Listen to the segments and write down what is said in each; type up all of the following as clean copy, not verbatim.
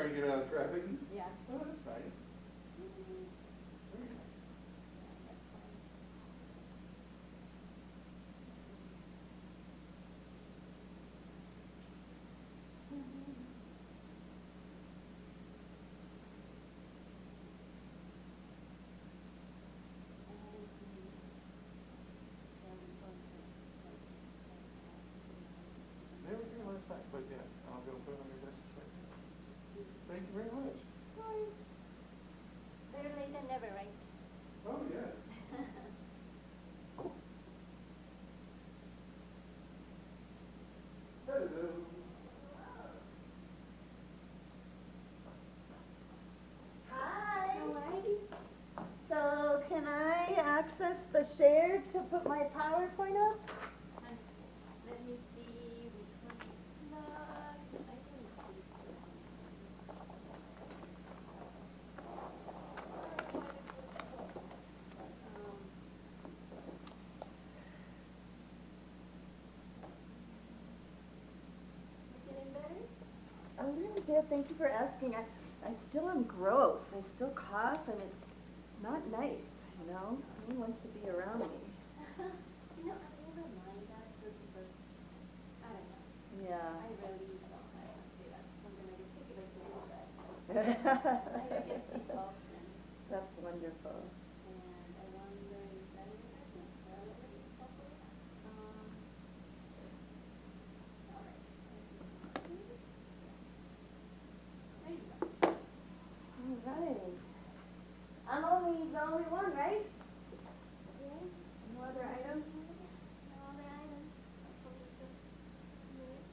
trying to get out of traffic? Yeah. Oh, that's nice. Very nice. Never here last night, but yeah, I'll go put it on your desk right now. Thank you very much. Better late than never, right? Oh, yeah. Hello. Hi. So can I access the share to put my PowerPoint up? Let me see which one is plugged. I think it's this Is it any better? A little bit, thank you for asking. I still am gross. I still cough and it's not nice, you know? No one wants to be around me. You know, I never mind that because I don't know. Yeah. I really don't. I don't say that. So I'm gonna get sick if I do that. I get sick often. That's wonderful. And I wonder if that is relevant. All right. There you go. All right. I'm the only one, right? Yes. No other items? No other items. Hopefully just snakes.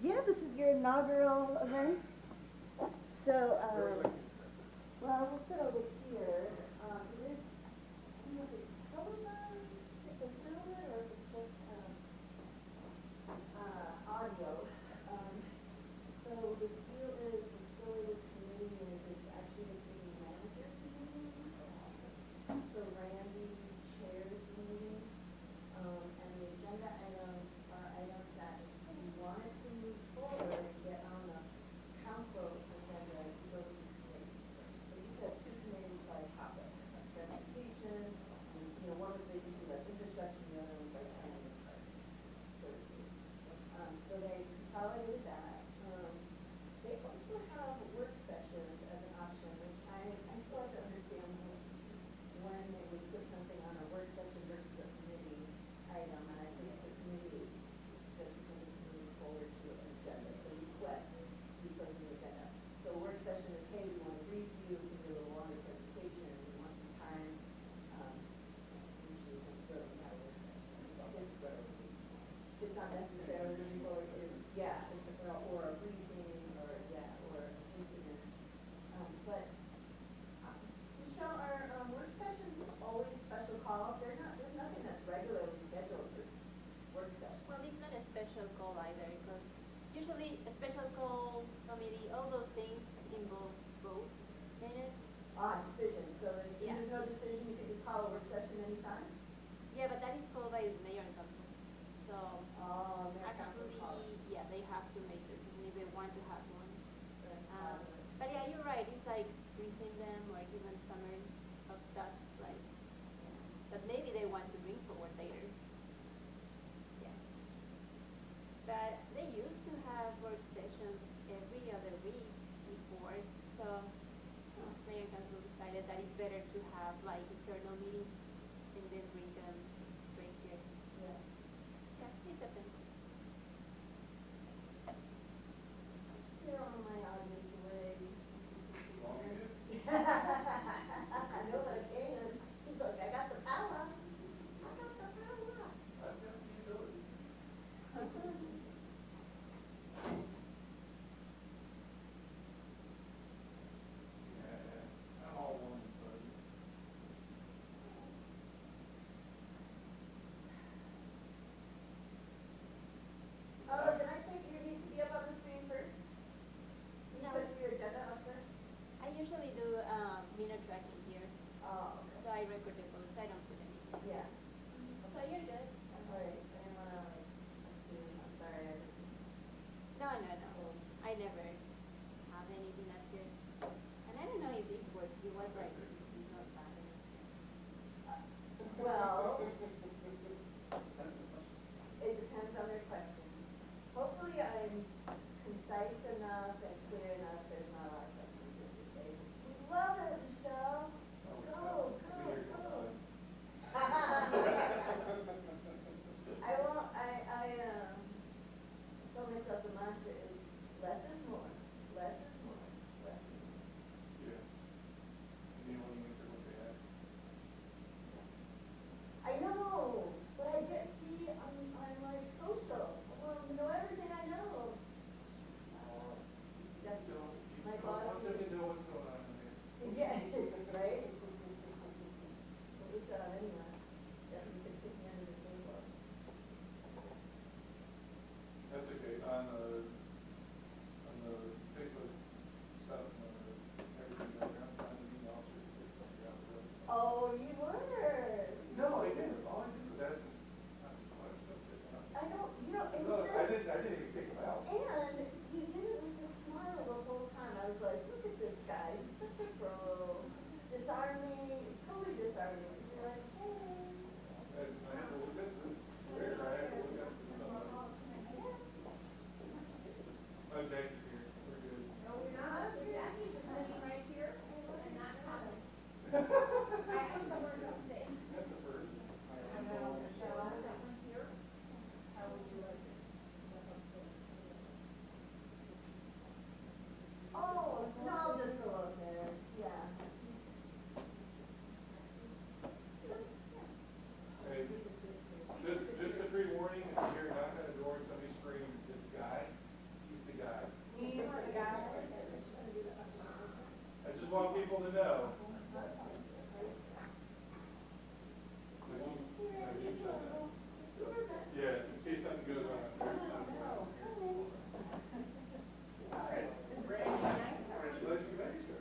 Yeah, this is your inaugural event. So, well, we'll sit over here. It is, I don't know if it's televised, if it's filmed or if it's just audio. So the deal is, the story of the committee is it's actually the city manager's meeting. So Randy chairs the meeting. And the agenda items are items that if you wanted to move forward and get on the council agenda, you go to the committee. So you used to have two committees by topic, like transportation, and, you know, one was basically like infrastructure, the other was like planning and parks, so to speak. So they consolidated that. They also have work sessions as an option, which I still have to understand when they would put something on a work session versus a committee item, and I think the committee is just because it's moving forward to an agenda, so request because of the agenda. So a work session is, hey, we want to brief you, we can do a little longer presentation, we want some time. Usually it's really not a work session, it's not necessarily, or it's, yeah, it's or a briefing, or yeah, or an incident. But Michelle, are work sessions always special call? There's nothing that's regularly scheduled for work sessions. Well, it's not a special call either because usually a special call committee, all those things involve votes in it. Decision, so Yeah. there's no decision, you can just call a work session anytime? Yeah, but that is called by the mayor and council. So Oh, mayor council call it. actually, yeah, they have to make the decision if they want to have one. Then Um, but yeah, you're right. It's like briefing them or even summary of stuff like that maybe they want to bring forward later. Yeah. But they used to have work sessions every other week before, so this mayor and council decided that it's better to have like internal meetings and then bring them straight here. Yeah. Yeah, it depends. Scare all my audience away. Long as you- I know I can. He's like, I got the power. I got the power. I've got the ability. Yeah, I'm all one, but. Can I take, you need to be up on the screen first? No. Put your agenda up there? I usually do minute tracking here, Oh, so I record the votes. I don't put anything. yeah. So you're good. All right, I didn't wanna like assume, I'm sorry. No. I never have anything up here. And I don't know if this works. It was like not bad. Well, it depends on their questions. Hopefully I'm concise enough and clear enough, there's not a lot of questions that you say, we love it, Michelle, go. I told myself the mantra is less is more, less is more, less is more. Yeah. You only answer what they ask. I know, but I get, see, I'm like social, I want to know everything I know. Just, my I boss want them is, to know what's going on in there. yeah, right? I wish that on anyone, that you could take me under the same book. That's okay, on the Facebook stuff, everything back around, trying to be an officer, to take something out of it. Oh, you were? No, I didn't, all I did was ask them, why was stuff taken out? I don't, you know, and you No, I said, didn't even pick them out. and you did it with a smile the whole time. I was like, look at this guy, he's such a pro. Disarming, it's totally disarming. You're like, hey. I had to look at this, where I had to look at something. Oh, Jackie's here, we're good. No, we're not. Jackie just sitting right here and not comments. That's the first. Oh, no, I'll just go up there, yeah. Hey, just a pre-warning, if you hear knock on the door and somebody scream, this guy, he's the guy. I just want people to know. Yeah, in case something goes on. Congratulations, thank you, sir.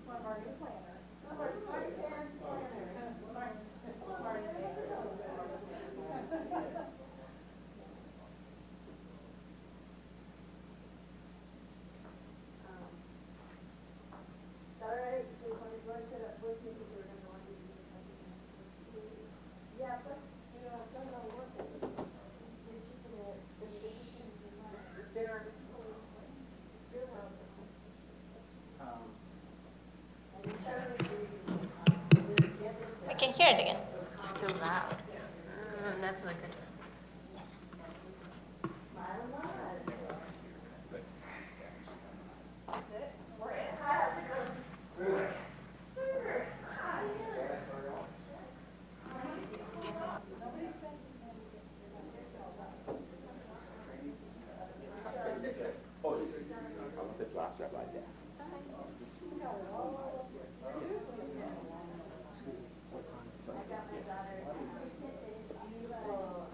One of our new planners. One of our smart pants planners. Is that all right? So you want to set up with me because we're going to want to do something. Yeah, plus, you know, I've done a lot of work with this. You're keeping it, they're and we started reading, We can hear it again. It's too loud. That's not good. Smile and nod. Sit. We're in. Hi, how's it going? Sir, hi. The last job I did. I got my daughter's beautiful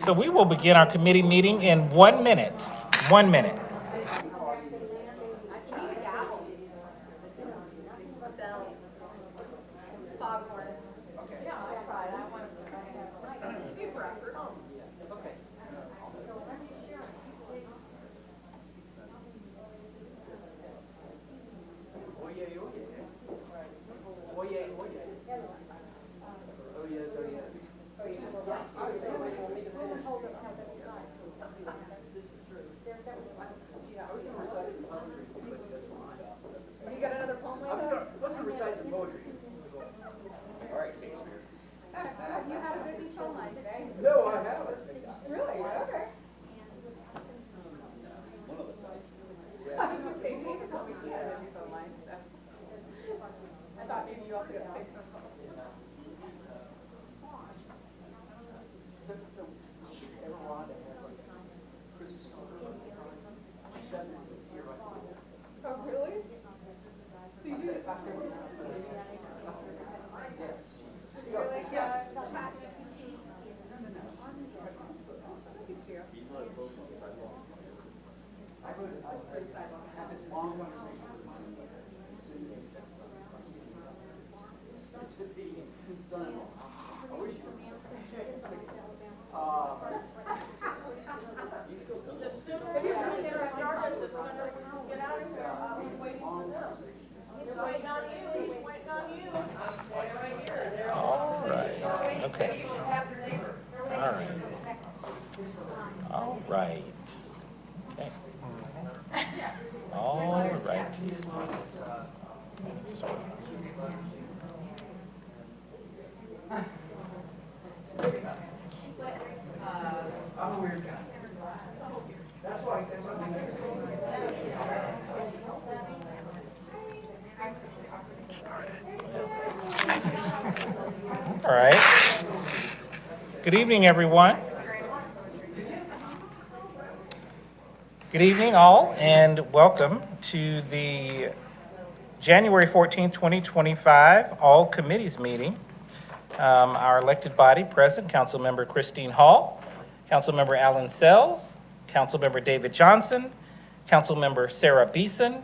so we will begin our committee meeting in 1 minute. 1 minute. You got another poem like that? I was going to recite some poetry. All right, Shakespeare. Have you had a busy phone line today? No, I haven't. Really? Okay. One of the sides. I was going to say, David told me he had a busy phone line, so. I thought maybe you also got the same phone calls. So ever Rhonda has like a Christmas card? She doesn't this year right now. Oh, really? So you do? I said, yes. You're like, chat GPT. Look at you. I had this long conversation with my Susan's stepson. To be son-in-law. I wish you were. If you're really interested, get out of here. He's waiting for them. He's waiting on you. He's waiting on you. I'm staying right here. All right. Okay. All right. All right. Okay. All right. I'm a weird guy. That's why All right. Good evening, everyone. Good evening, all, and welcome to the January 14th, 2025 All Committees meeting. Our elected body present, Councilmember Christine Hall, Councilmember Alan Sells, Councilmember David Johnson, Councilmember Sarah Beeson,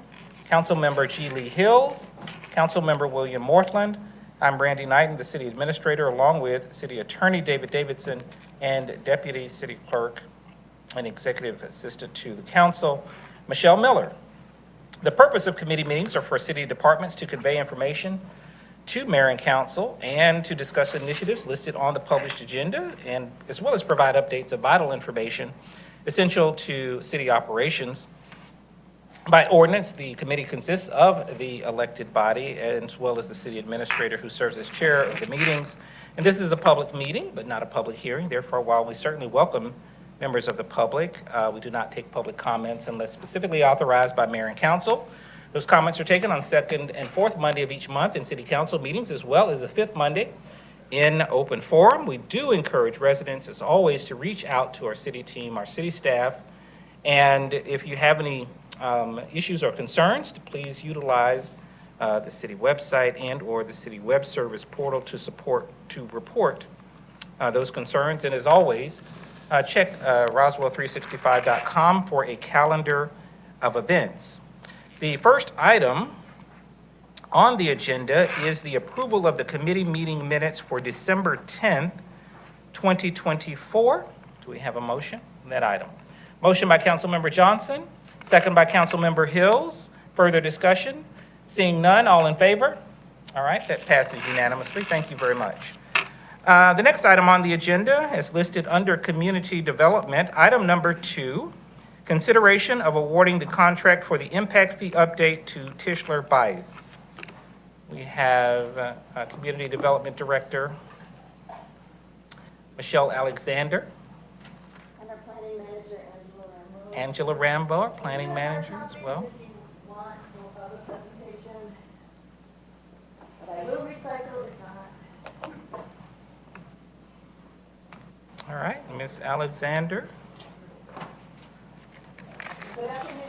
Councilmember G. Lee Hills, Councilmember William Mortland. I'm Brandy Knighton, the City Administrator, along with City Attorney David Davidson and Deputy City Clerk and Executive Assistant to the Council, Michelle Miller. The purpose of committee meetings are for city departments to convey information to Mayor and Council and to discuss initiatives listed on the published agenda, and as well as provide updates of vital information essential to city operations. By ordinance, the committee consists of the elected body as well as the city administrator who serves as chair of the meetings. And this is a public meeting, but not a public hearing. Therefore, while we certainly welcome members of the public, we do not take public comments unless specifically authorized by Mayor and Council. Those comments are taken on second and fourth Monday of each month in city council meetings, as well as the fifth Monday in open forum. We do encourage residents, as always, to reach out to our city team, our city staff, and if you have any issues or concerns, to please utilize the city website and or the city web service portal to report those concerns. And as always, check Roswell365.com for a calendar of events. The first item on the agenda is the approval of the committee meeting minutes for December 10th, 2024. Do we have a motion on that item? Motion by Councilmember Johnson, second by Councilmember Hills. Further discussion? Seeing none, all in favor? All right, that passes unanimously. Thank you very much. The next item on the agenda is listed under Community Development. Item number 2, consideration of awarding the contract for the impact fee update to Tischler Bice. We have Community Development Director Michelle Alexander. And our planning manager, Angela Rambo. Angela Rambo, our planning manager as well. If you want, we'll have a presentation, but I will recycle if not. All right, Ms. Alexander. Good afternoon.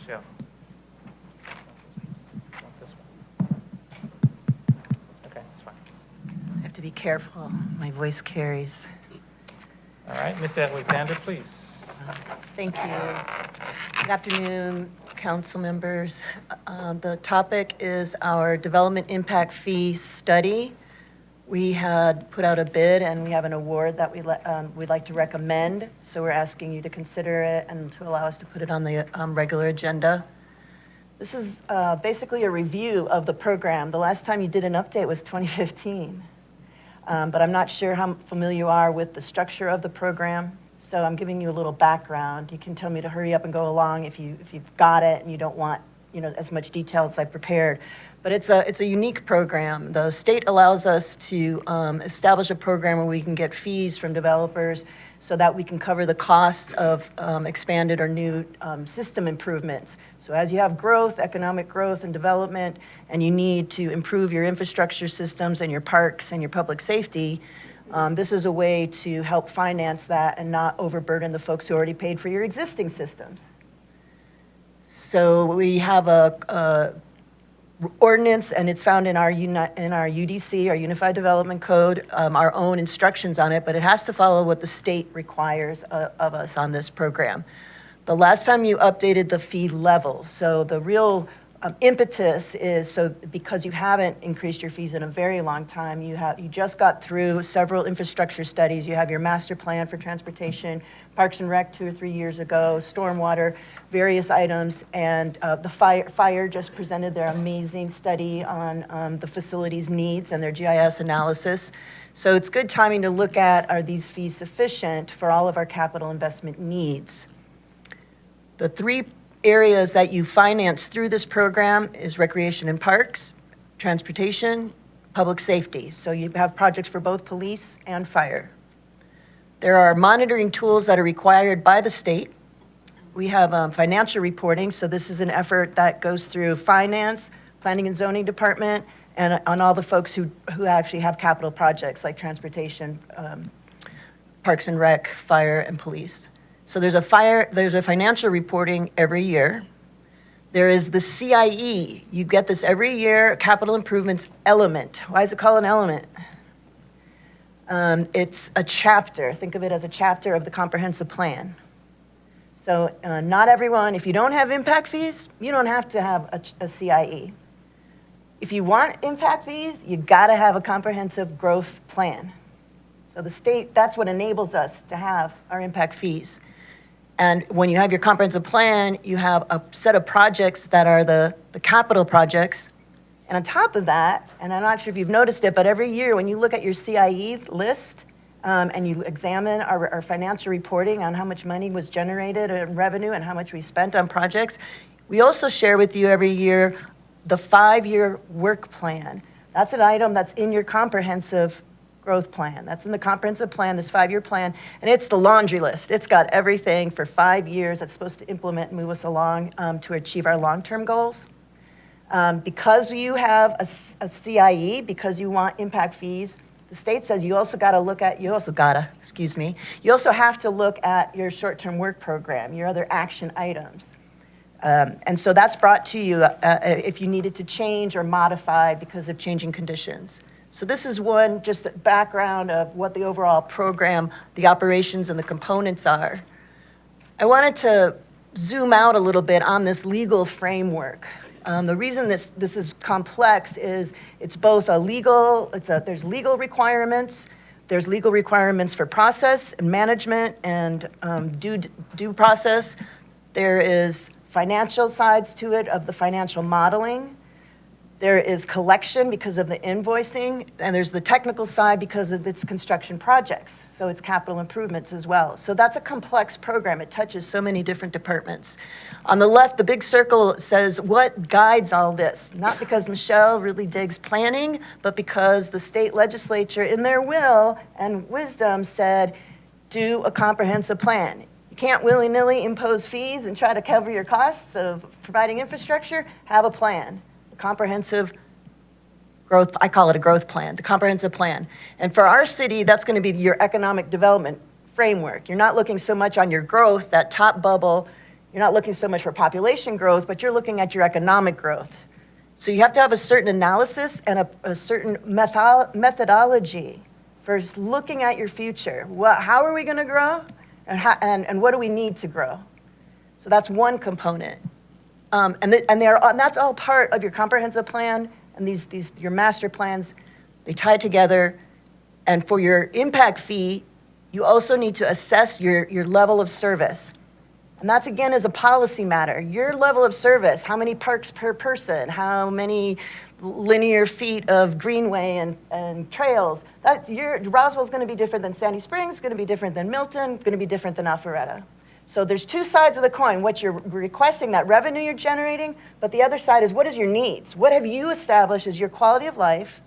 Michelle? Want this one? Okay, that's fine. I have to be careful. My voice carries. All right, Ms. Alexander, please. Thank you. Good afternoon, council members. The topic is our development impact fee study. We had put out a bid and we have an award that we'd like to recommend. So we're asking you to consider it and to allow us to put it on the regular agenda. This is basically a review of the program. The last time you did an update was 2015. But I'm not sure how familiar you are with the structure of the program. So I'm giving you a little background. You can tell me to hurry up and go along if you've got it and you don't want as much detail as I prepared. But it's a unique program. The state allows us to establish a program where we can get fees from developers so that we can cover the costs of expanded or new system improvements. So as you have growth, economic growth and development, and you need to improve your infrastructure systems and your parks and your public safety, this is a way to help finance that and not overburden the folks who already paid for your existing systems. So we have a ordinance, and it's found in our UDC, our Unified Development Code, our own instructions on it, but it has to follow what the state requires of us on this program. The last time you updated the fee level, so the real impetus is so because you haven't increased your fees in a very long time, you just got through several infrastructure studies. You have your master plan for transportation, Parks and Rec 2 or 3 years ago, stormwater, various items, and the fire just presented their amazing study on the facilities needs and their GIS analysis. So it's good timing to look at, are these fees sufficient for all of our capital investment needs? The three areas that you finance through this program is recreation and parks, transportation, public safety. So you have projects for both police and fire. There are monitoring tools that are required by the state. We have financial reporting, so this is an effort that goes through finance, planning and zoning department, and on all the folks who actually have capital projects like transportation, parks and rec, fire, and police. So there's a financial reporting every year. There is the CIE. You get this every year, capital improvements element. Why is it called an element? It's a chapter. Think of it as a chapter of the comprehensive plan. So not everyone, if you don't have impact fees, you don't have to have a CIE. If you want impact fees, you gotta have a comprehensive growth plan. So the state, that's what enables us to have our impact fees. And when you have your comprehensive plan, you have a set of projects that are the capital projects. And on top of that, and I'm not sure if you've noticed it, but every year when you look at your CIE list and you examine our financial reporting on how much money was generated in revenue and how much we spent on projects, we also share with you every year the 5-year work plan. That's an item that's in your comprehensive growth plan. That's in the comprehensive plan, this 5-year plan, and it's the laundry list. It's got everything for 5 years that's supposed to implement and move us along to achieve our long-term goals. Because you have a CIE, because you want impact fees, the state says you also have to look at your short-term work program, your other action items. And so that's brought to you if you needed to change or modify because of changing conditions. So this is one, just a background of what the overall program, the operations and the components are. I wanted to zoom out a little bit on this legal framework. The reason this is complex is it's both there's legal requirements, there's legal requirements for process and management and due process. There is financial sides to it of the financial modeling. There is collection because of the invoicing, and there's the technical side because of its construction projects, so it's capital improvements as well. So that's a complex program. It touches so many different departments. On the left, the big circle says what guides all this, not because Michelle really digs planning, but because the state legislature, in their will and wisdom, said, do a comprehensive plan. You can't willy-nilly impose fees and try to cover your costs of providing infrastructure. Have a plan. Comprehensive growth, I call it a growth plan, the comprehensive plan. And for our city, that's going to be your economic development framework. You're not looking so much on your growth, that top bubble. You're not looking so much for population growth, but you're looking at your economic growth. So you have to have a certain analysis and a certain methodology for looking at your future. How are we going to grow, and what do we need to grow? So that's one component. And that's all part of your comprehensive plan, and your master plans, they tie together. And for your impact fee, you also need to assess your level of service. And that's, again, is a policy matter. Your level of service, how many parks per person, how many linear feet of greenway and trails, Roswell's going to be different than Sandy Springs, going to be different than Milton, going to be different than Alpharetta. So there's two sides of the coin, what you're requesting, that revenue you're generating, but the other side is what is your needs? What have you established as your quality of life?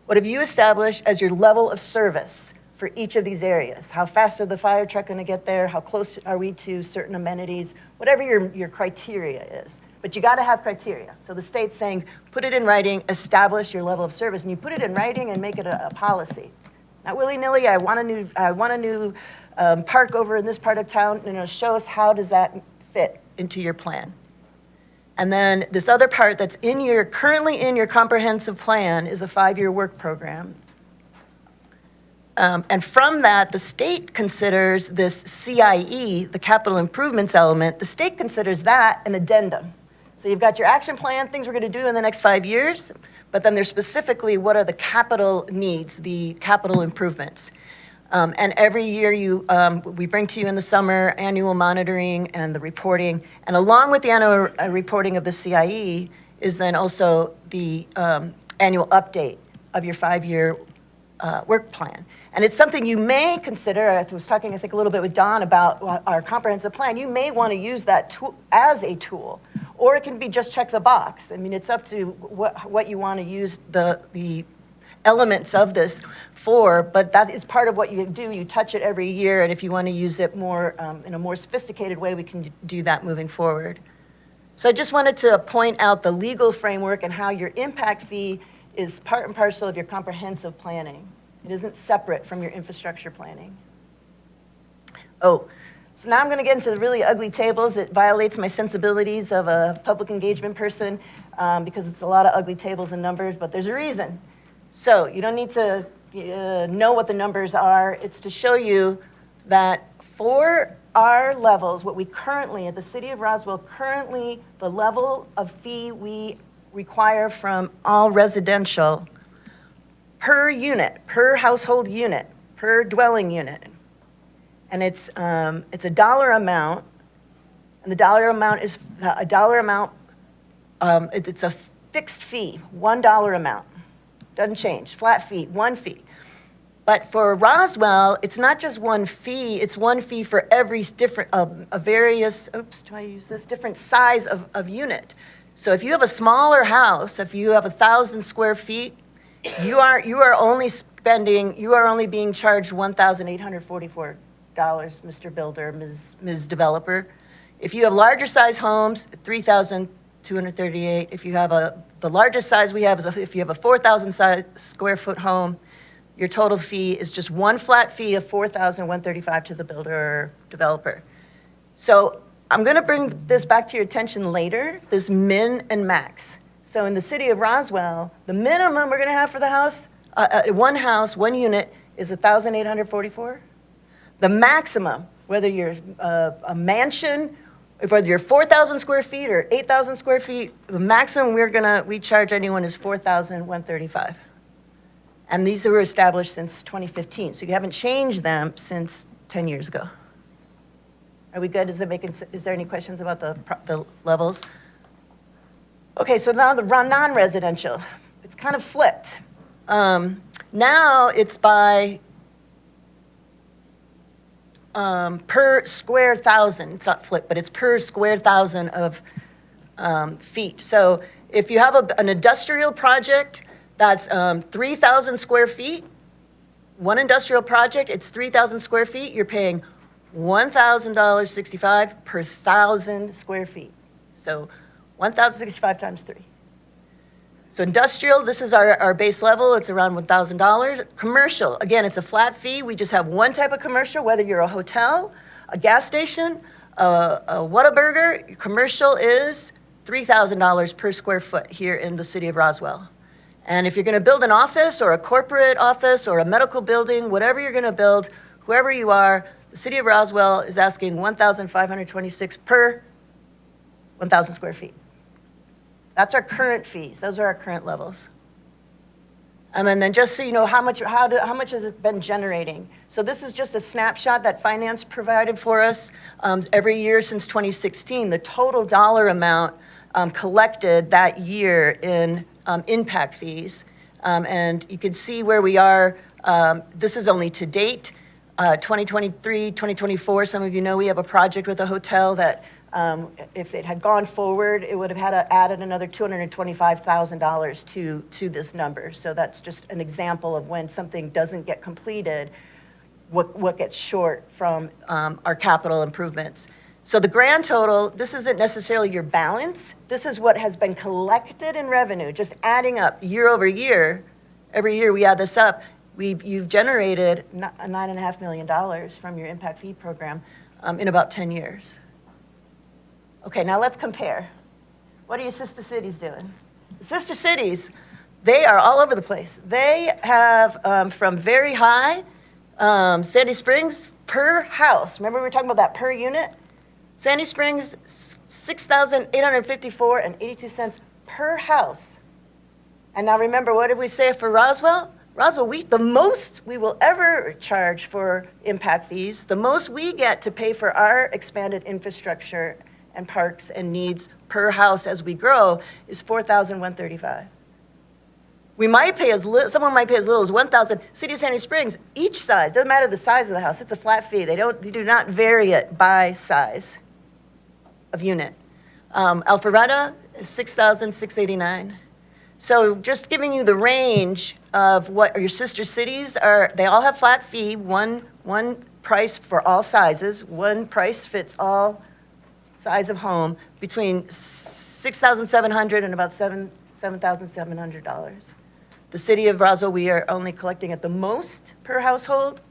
What have you established as your level of service for each of these areas? How fast are the fire truck going to get there? How close are we to certain amenities? Whatever your criteria is. But you got to have criteria. So the state's saying, put it in writing, establish your level of service, and you put it in writing and make it a policy. Not willy-nilly, I want a new park over in this part of town, show us how does that fit into your plan. And then this other part that's currently in your comprehensive plan is a 5-year work program. And from that, the state considers this CIE, the capital improvements element, the state considers that an addendum. So you've got your action plan, things we're going to do in the next 5 years, but then there's specifically what are the capital needs, the capital improvements. And every year we bring to you in the summer annual monitoring and the reporting. And along with the annual reporting of the CIE is then also the annual update of your 5-year work plan. And it's something you may consider. I was talking, I think, a little bit with Don about our comprehensive plan. You may want to use that tool as a tool, or it can be just check the box. I mean, it's up to what you want to use the elements of this for, but that is part of what you do. You touch it every year, and if you want to use it more in a more sophisticated way, we can do that moving forward. So I just wanted to point out the legal framework and how your impact fee is part and parcel of your comprehensive planning. It isn't separate from your infrastructure planning. Oh, so now I'm going to get into the really ugly tables. It violates my sensibilities of a public engagement person because it's a lot of ugly tables and numbers, but there's a reason. So you don't need to know what the numbers are. It's to show you that for our levels, what we currently, at the city of Roswell, currently the level of fee we require from all residential per unit, per household unit, per dwelling unit. And it's a dollar amount, and the dollar amount is it's a fixed fee, $1 amount. Doesn't change, flat fee, one fee. But for Roswell, it's not just one fee, it's one fee for every different, different size of unit. So if you have a smaller house, if you have 1,000 square feet, you are only being charged $1,844, Mr. Builder, Ms. Developer. If you have larger size homes, $3,238. If you have the largest size we have is if you have a 4,000 square foot home, your total fee is just one flat fee of $4,135 to the builder or developer. So I'm going to bring this back to your attention later, this min and max. So in the city of Roswell, the minimum we're going to have for the house, one unit, is $1,844. The maximum, whether you're a mansion, whether you're 4,000 square feet or 8,000 square feet, the maximum we charge anyone is $4,135. And these were established since 2015, so you haven't changed them since 10 years ago. Are we good? Is there any questions about the levels? Okay, so now the non-residential. It's kind of flipped. Now it's by per square thousand. It's not flipped, but it's per square thousand of feet. So if you have an industrial project that's 3,000 square feet, one industrial project, it's 3,000 square feet, you're paying $1,000.65 per 1,000 square feet. So 1,065 times 3. So industrial, this is our base level. It's around $1,000. Commercial, again, it's a flat fee. We just have one type of commercial, whether you're a hotel, a gas station, A Whataburger, commercial is $3,000 per square foot here in the city of Roswell. And if you're going to build an office or a corporate office or a medical building, whatever you're going to build, whoever you are, the city of Roswell is asking $1,526 per 1,000 square feet. That's our current fees. Those are our current levels. And then just so you know how much has it been generating. So this is just a snapshot that finance provided for us every year since 2016. The total dollar amount collected that year in impact fees. And you can see where we are. This is only to date. 2023, 2024, some of you know we have a project with a hotel that if it had gone forward, it would have had added another $225,000 to this number. So that's just an example of when something doesn't get completed, what gets short from our capital improvements. So the grand total, this isn't necessarily your balance. This is what has been collected in revenue, just adding up year over year. Every year we add this up. You've generated $9.5 million from your impact fee program in about 10 years. Okay, now let's compare. What are your sister cities doing? The sister cities, they are all over the place. They have from very high, Sandy Springs per house. Remember we were talking about that per unit? Sandy Springs, $6,854.82 per house. And now remember, what did we say for Roswell? Roswell, the most we will ever charge for impact fees, the most we get to pay for our expanded infrastructure and parks and needs per house as we grow is $4,135. We might pay someone might pay as little as $1,000. City of Sandy Springs, each size, doesn't matter the size of the house, it's a flat fee. They do not vary it by size of unit. Alpharetta is $6,689. So just giving you the range of what your sister cities are, they all have flat fee, one price for all sizes, one price fits all size of home, between $6,700 and about $7,700. The city of Roswell, we are only collecting at the most per household.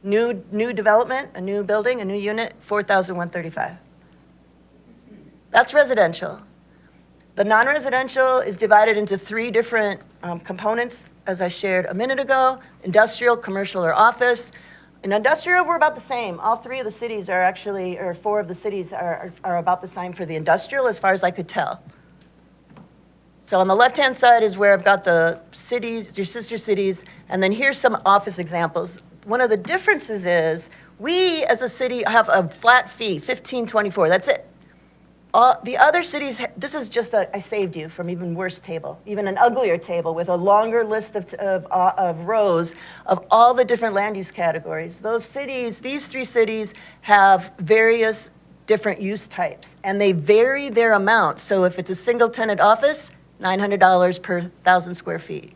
New development, a new building, a new unit, $4,135. That's residential. The non-residential is divided into three different components, as I shared a minute ago: industrial, commercial, or office. In industrial, we're about the same. All three of the cities are actually, or four of the cities are about the same for the industrial, as far as I could tell. So on the left-hand side is where I've got the cities, your sister cities, and then here's some office examples. One of the differences is we, as a city, have a flat fee, $1,524. That's it. The other cities, this is just I saved you from even worse table, even an uglier table with a longer list of rows of all the different land use categories. Those cities, these three cities have various different use types, and they vary their amounts. So if it's a single tenant office, $900 per 1,000 square feet.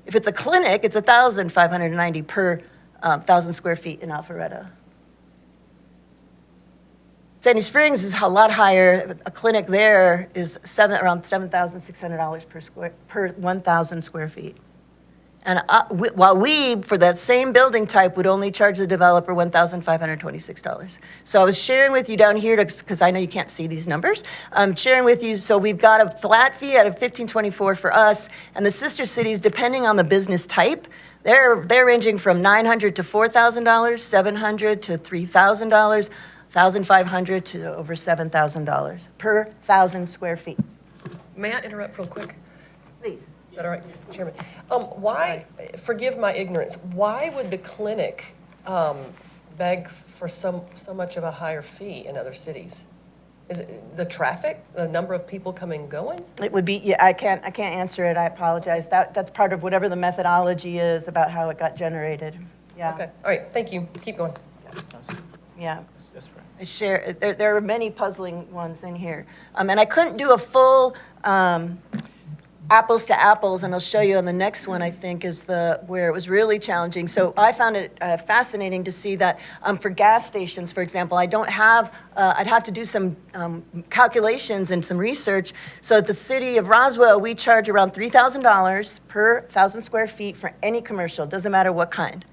If it's a clinic, it's $1,590 per 1,000 square feet in Alpharetta. Sandy Springs is a lot higher. A clinic there is around $7,600 per 1,000 square feet. And while we, for that same building type, would only charge the developer $1,526. So I was sharing with you down here, because I know you can't see these numbers, I'm sharing with you, so we've got a flat fee at $1,524 for us, and the sister cities, depending on the business type, they're ranging from $900 to $4,000, $700 to $3,000, $1,500 to over $7,000 per 1,000 square feet. May I interrupt real quick? Please. Is that all right, Chairman? Why, forgive my ignorance, why would the clinic beg for so much of a higher fee in other cities? Is it the traffic, the number of people coming and going? It would be, yeah, I can't answer it, I apologize. That's part of whatever the methodology is about how it got generated, yeah. Okay, all right, thank you, keep going. Yeah. That's right. I share, there are many puzzling ones in here. And I couldn't do a full apples to apples, and I'll show you on the next one, I think, is where it was really challenging. So I found it fascinating to see that for gas stations, for example, I don't have, I'd have to do some calculations and some research. So at the city of Roswell, we charge around $3,000 per 1,000 square feet for any commercial, doesn't matter what kind.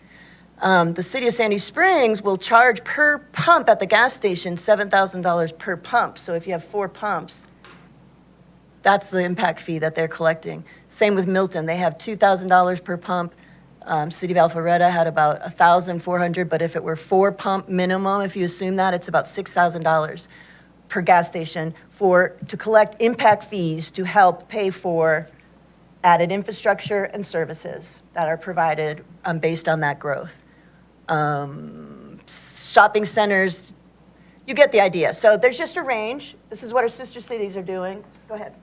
The city of Sandy Springs will charge per pump at the gas station $7,000 per pump. So if you have 4 pumps, that's the impact fee that they're collecting. Same with Milton, they have $2,000 per pump. City of Alpharetta had about $1,400, but if it were 4 pump minimum, if you assume that, it's about $6,000 per gas station to collect impact fees to help pay for added infrastructure and services that are provided based on that growth. Shopping centers, you get the idea. So there's just a range. This is what our sister cities are doing. Go ahead.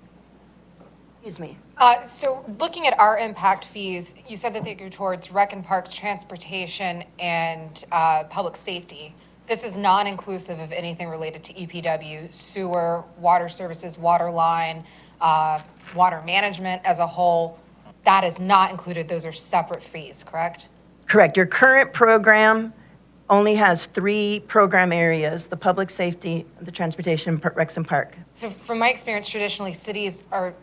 Excuse me. So looking at our impact fees, you said that they go towards rec and parks, transportation, and public safety. This is non-inclusive of anything related to EPW, sewer, water services, water line, water management as a whole. That is not included. Those are separate fees, correct? Correct. Your current program only has 3 program areas: the public safety, the transportation, recs and park. So from my experience, traditionally, cities are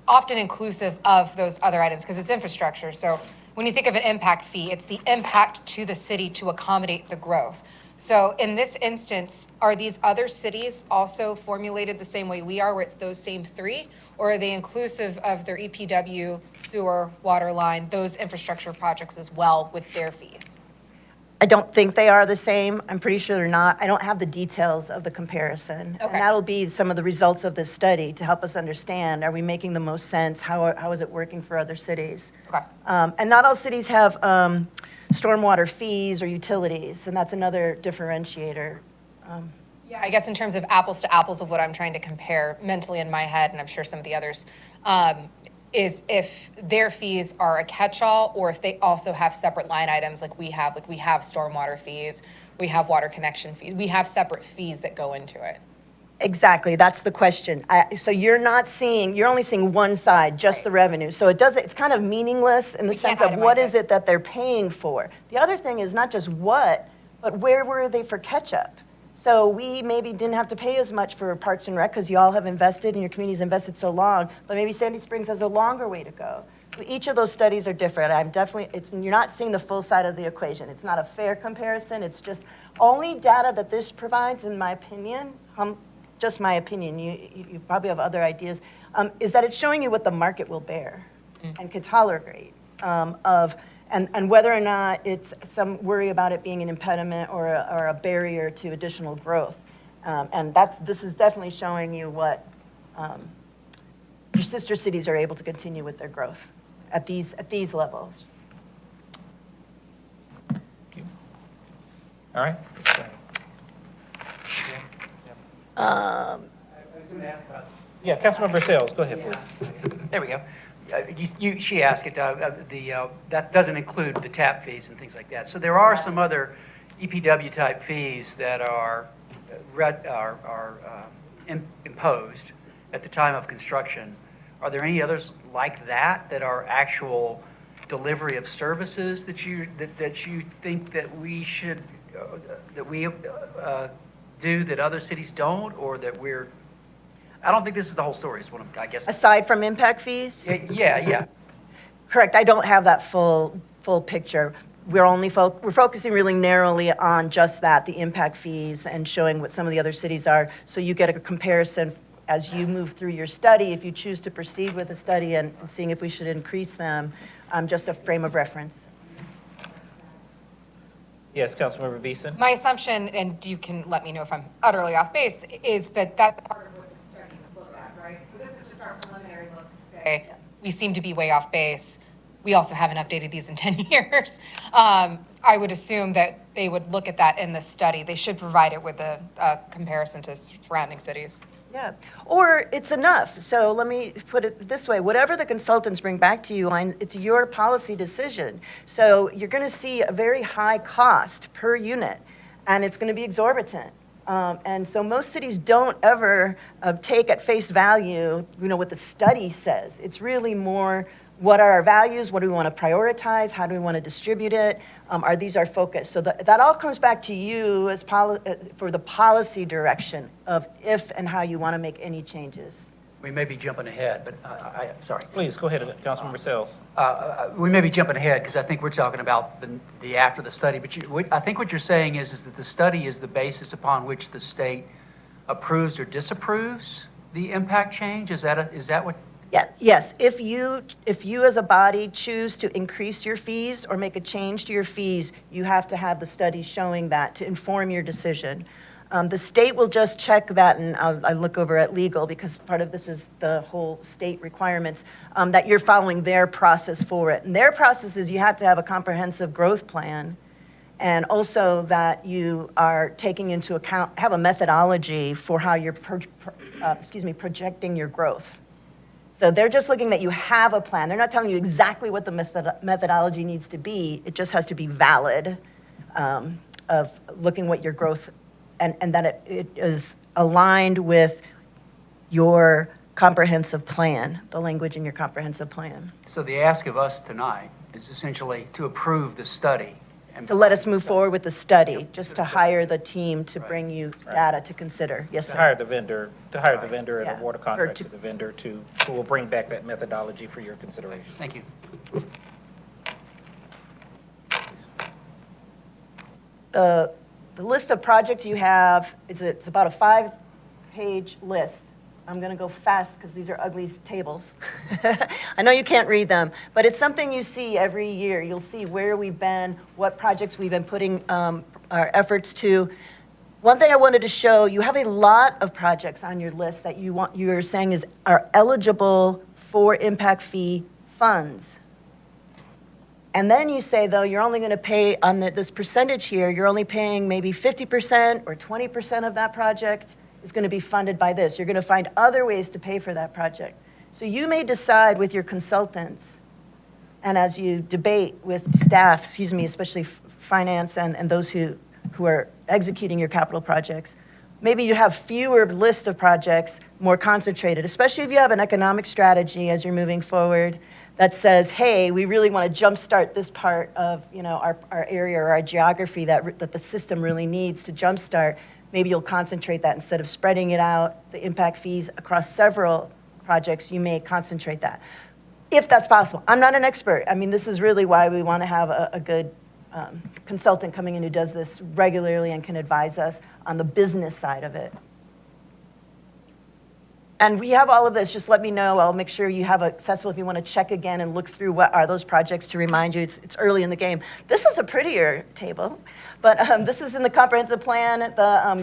often inclusive of those other items because it's infrastructure. So when you think of an impact fee, it's the impact to the city to accommodate the growth. So in this instance, are these other cities also formulated the same way we are, where it's those same 3? Or are they inclusive of their EPW, sewer, water line, those infrastructure projects as well with their fees? I don't think they are the same. I'm pretty sure they're not. I don't have the details of the comparison. Okay. And that'll be some of the results of this study to help us understand, are we making the most sense? How is it working for other cities? Okay. And not all cities have stormwater fees or utilities, and that's another differentiator. Yeah, I guess in terms of apples to apples of what I'm trying to compare mentally in my head, and I'm sure some of the others, is if their fees are a catch-all or if they also have separate line items like we have stormwater fees, we have water connection fees, we have separate fees that go into it. Exactly, that's the question. So you're only seeing one side, just the revenue. So it's kind of meaningless in the sense of what is it that they're paying for. The other thing is not just what, but where were they for catch-up? So we maybe didn't have to pay as much for Parks and Rec because you all have invested and your community's invested so long, but maybe Sandy Springs has a longer way to go. So each of those studies are different. You're not seeing the full side of the equation. It's not a fair comparison. It's just only data that this provides, in my opinion, just my opinion, you probably have other ideas, is that it's showing you what the market will bear and can tolerate and whether or not it's some worry about it being an impediment or a barrier to additional growth. And this is definitely showing you what your sister cities are able to continue with their growth at these levels. Thank you. All right. I was going to ask about. Yeah, Councilmember Sales, go ahead, please. There we go. She asked it, that doesn't include the tap fees and things like that. So there are some other EPW type fees that are imposed at the time of construction. Are there any others like that are actual delivery of services that you think that we should do that other cities don't, or that I don't think this is the whole story, is what I guess. Aside from impact fees? Yeah. Correct. I don't have that full picture. We're focusing really narrowly on just that, the impact fees, and showing what some of the other cities are, so you get a comparison as you move through your study, if you choose to proceed with the study and seeing if we should increase them, just a frame of reference. Yes, Councilmember Beeson. My assumption, and you can let me know if I'm utterly off base, is that that's part of what the study would look at, right? So this is just our preliminary look to say, we seem to be way off base. We also haven't updated these in 10 years. I would assume that they would look at that in the study. They should provide it with a comparison to surrounding cities. Yeah, or it's enough. So let me put it this way. Whatever the consultants bring back to you, it's your policy decision. So you're going to see a very high cost per unit, and it's going to be exorbitant. And so most cities don't ever take at face value, what the study says. It's really more, what are our values? What do we want to prioritize? How do we want to distribute it? Are these our focus? So that all comes back to you as for the policy direction of if and how you want to make any changes. we may be jumping ahead, but sorry. Please, go ahead, Councilmember Sells. We may be jumping ahead because I think we're talking about the after the study, but I think what you're saying is that the study is the basis upon which the state approves or disapproves the impact change? Is that what? Yeah, yes, if you as a body choose to increase your fees or make a change to your fees, you have to have the study showing that to inform your decision. The state will just check that, and I look over at legal because part of this is the whole state requirements, that you're following their process for it. And their process is you have to have a comprehensive growth plan, and also that you are taking into account, have a methodology for how you're projecting your growth. So they're just looking that you have a plan. They're not telling you exactly what the methodology needs to be. It just has to be valid, of looking what your growth, and that it is aligned with your comprehensive plan, the language in your comprehensive plan. So the ask of us tonight is essentially to approve the study. To let us move forward with the study, just to hire the team to bring you data to consider. Yes, To sir. hire the vendor and Yeah. award a Or contract to- to the vendor who will bring back that methodology for your consideration. Thank you. The list of projects you have, it's about a 5-page list. I'm going to go fast because these are ugly tables. I know you can't read them, but it's something you see every year. You'll see where we've been, what projects we've been putting our efforts to. One thing I wanted to show, you have a lot of projects on your list that you're saying are eligible for impact fee funds. And then you say, though, you're only going to pay on this percentage here, you're only paying maybe 50% or 20% of that project is going to be funded by this. You're going to find other ways to pay for that project. So you may decide with your consultants, and as you debate with staff, especially finance and those who are executing your capital projects, maybe you have fewer list of projects, more concentrated, especially if you have an economic strategy as you're moving forward that says, hey, we really want to jumpstart this part of our area or our geography that the system really needs to jumpstart. Maybe you'll concentrate that instead of spreading it out, the impact fees across several projects, you may concentrate that. If that's possible. I'm not an expert. I mean, this is really why we want to have a good consultant coming in who does this regularly and can advise us on the business side of it. And we have all of this. Just let me know. I'll make sure you have accessible if you want to check again and look through what are those projects to remind you. It's early in the game. This is a prettier table, but this is in the comprehensive plan. I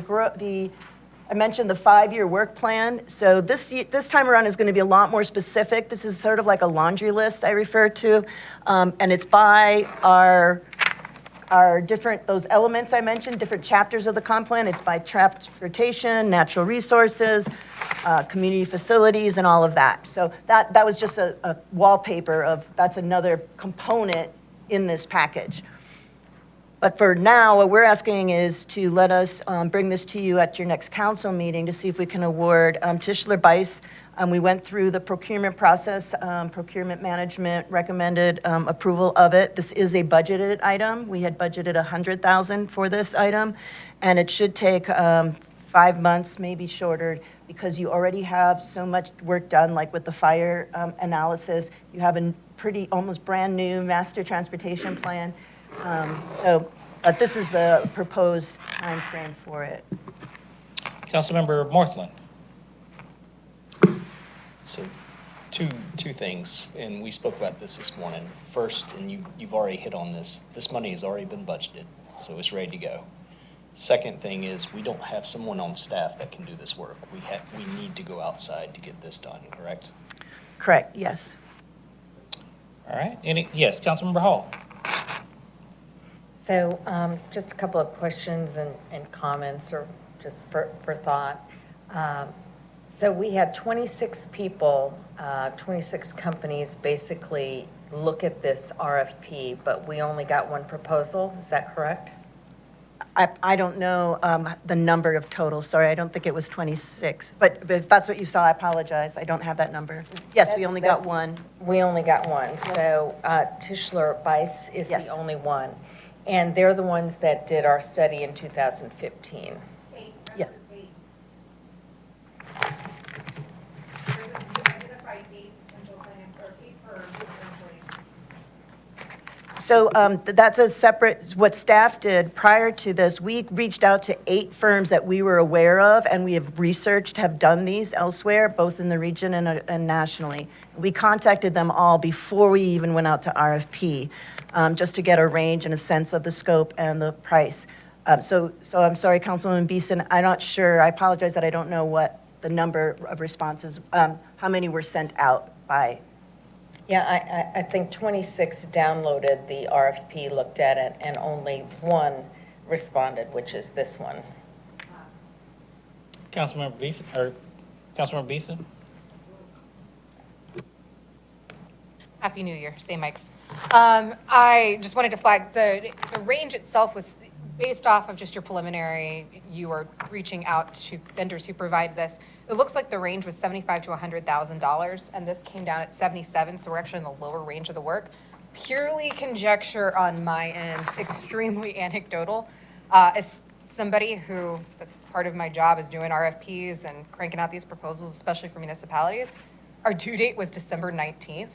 mentioned the 5-year work plan. So this time around is going to be a lot more specific. This is sort of like a laundry list I refer to, and it's by our different, those elements I mentioned, different chapters of the comp plan. It's by transportation, natural resources, community facilities, and all of that. So that was just a wallpaper of, that's another component in this package. But for now, what we're asking is to let us bring this to you at your next council meeting to see if we can award Tischler Bice. We went through the procurement process. Procurement management recommended approval of it. This is a budgeted item. We had budgeted $100,000 for this item, and it should take 5 months, maybe shorter, because you already have so much work done, like with the fire analysis. You have a pretty, almost brand new master transportation plan. But this is the proposed time frame for it. Councilmember Morthland. So two things, and we spoke about this morning. First, and you've already hit on this money has already been budgeted, so it's ready to go. Second thing is we don't have someone on staff that can do this work. We need to go outside to get this done, correct? Correct, yes. All right. Yes, Councilmember Hall. So just a couple of questions and comments, or just for thought. So we had 26 people, 26 companies basically look at this RFP, but we only got one proposal. Is that correct? I don't know the number of total. Sorry, I don't think it was 26. But if that's what you saw, I apologize. I don't have that number. Yes, we only got one. We only got one. So Tischler Bice is Yes. the only one. And they're the ones that did our study in 2015. Yeah. There's So that's a separate, what staff did prior to this, we reached out to 8 firms that we were aware of, and we have researched, have done these elsewhere, both in the region and nationally. We contacted them all before we even went out to RFP, just to get a range and a sense of the scope and the price. So I'm sorry, Councilwoman Beeson, I'm not sure, I apologize that I don't know what the number of responses, how many were sent out by. Yeah, I think 26 downloaded the RFP, looked at it, and only 1 responded, which is this one. Councilmember Beeson, or Councilmember Beeson? Happy New Year, same mics. I just wanted to flag, the range itself was based off of just your preliminary, you were reaching out to vendors who provide this. It looks like the range was $75,000 to $100,000, and this came down at 77, so we're actually in the lower range of the work. Purely conjecture on my end, extremely anecdotal. As somebody who, that's part of my job, is doing RFPs and cranking out these proposals, especially for municipalities, our due date was December 19th.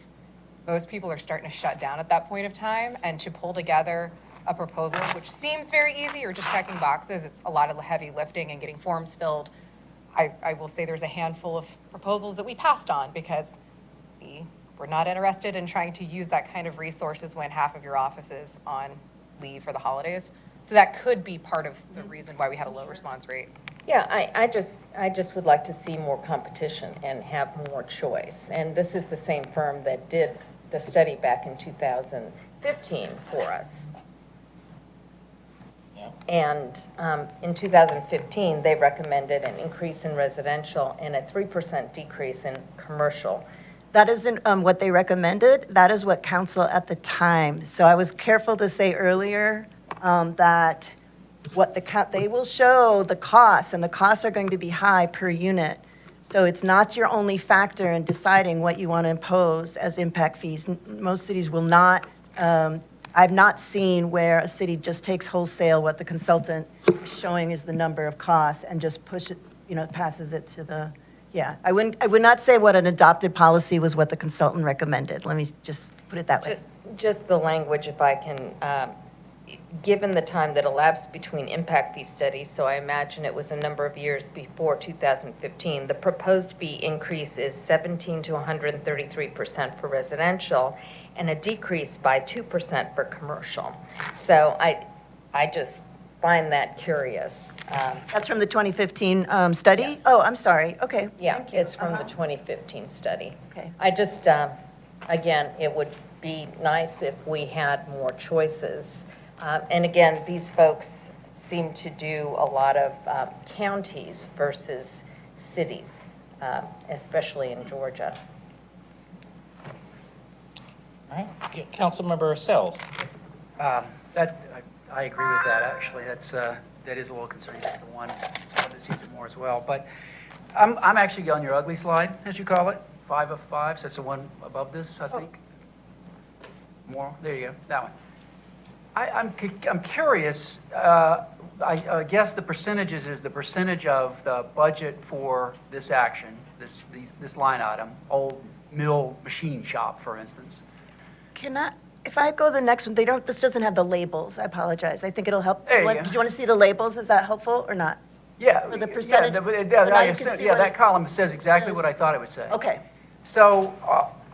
Most people are starting to shut down at that point of time, and to pull together a proposal, which seems very easy, or just checking boxes, it's a lot of heavy lifting and getting forms filled. I will say there's a handful of proposals that we passed on because we were not interested in trying to use that kind of resources when half of your office is on leave for the holidays. So that could be part of the reason why we had a low response rate. Yeah, I just would like to see more competition and have more choice. And this is the same firm that did the study back in 2015 for us. And in 2015, they recommended an increase in residential and a 3% decrease in commercial. That isn't what they recommended. That is what council at the time. So I was careful to say earlier that what they will show the costs, and the costs are going to be high per unit. So it's not your only factor in deciding what you want to impose as impact fees. Most cities will not. I've not seen where a city just takes wholesale what the consultant is showing is the number of costs and just push it, passes it to the, yeah. I would not say what an adopted policy was what the consultant recommended. Let me just put it that way. Just the language, if I can, given the time that elapsed between impact fee studies, so I imagine it was a number of years before 2015, the proposed fee increase is 17 to 133% for residential and a decrease by 2% for commercial. So I just find that curious. That's from the 2015 study? Yes. Oh, I'm sorry. Okay. Yeah, Thank you. it's from the 2015 study. Okay. I just, again, it would be nice if we had more choices. And again, these folks seem to do a lot of counties versus cities, especially in Georgia. All right, Councilmember Sells. I agree with that, actually. That is a little concerning, just the one that sees it more as well. But I'm actually on your ugly slide, as you call it, 5 of 5, so it's the one above this, I think. More, there you go, that one. I'm curious, I guess the percentages is the percentage of the budget for this action, this line item, old mill machine shop, for instance. If I go to the next one, this doesn't have the labels. I apologize. I think it'll help. There you go. Did you want to see the labels? Is that helpful or not? Yeah. For the percentage? Yeah, So now you can see what that it column says exactly says. what I thought it would say. Okay. So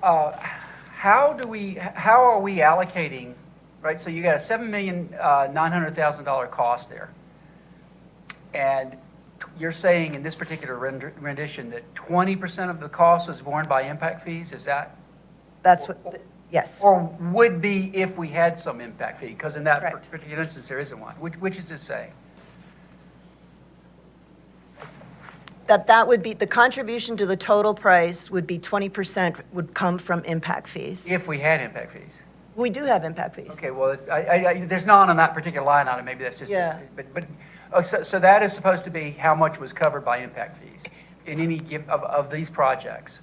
how are we allocating, right? So you got a $7,900,000 cost there. And you're saying in this particular rendition that 20% of the cost was borne by impact fees? Is that? That's what, yes. Or would be if we had some impact fee? Because in that Correct. particular instance, there isn't one. Which is it saying? That would be, the contribution to the total price would be 20% would come from impact fees. If we had impact fees. We do have impact fees. Okay, well, there's none on that particular line item, maybe that's just, Yeah. So that is supposed to be how much was covered by impact fees in any of these projects?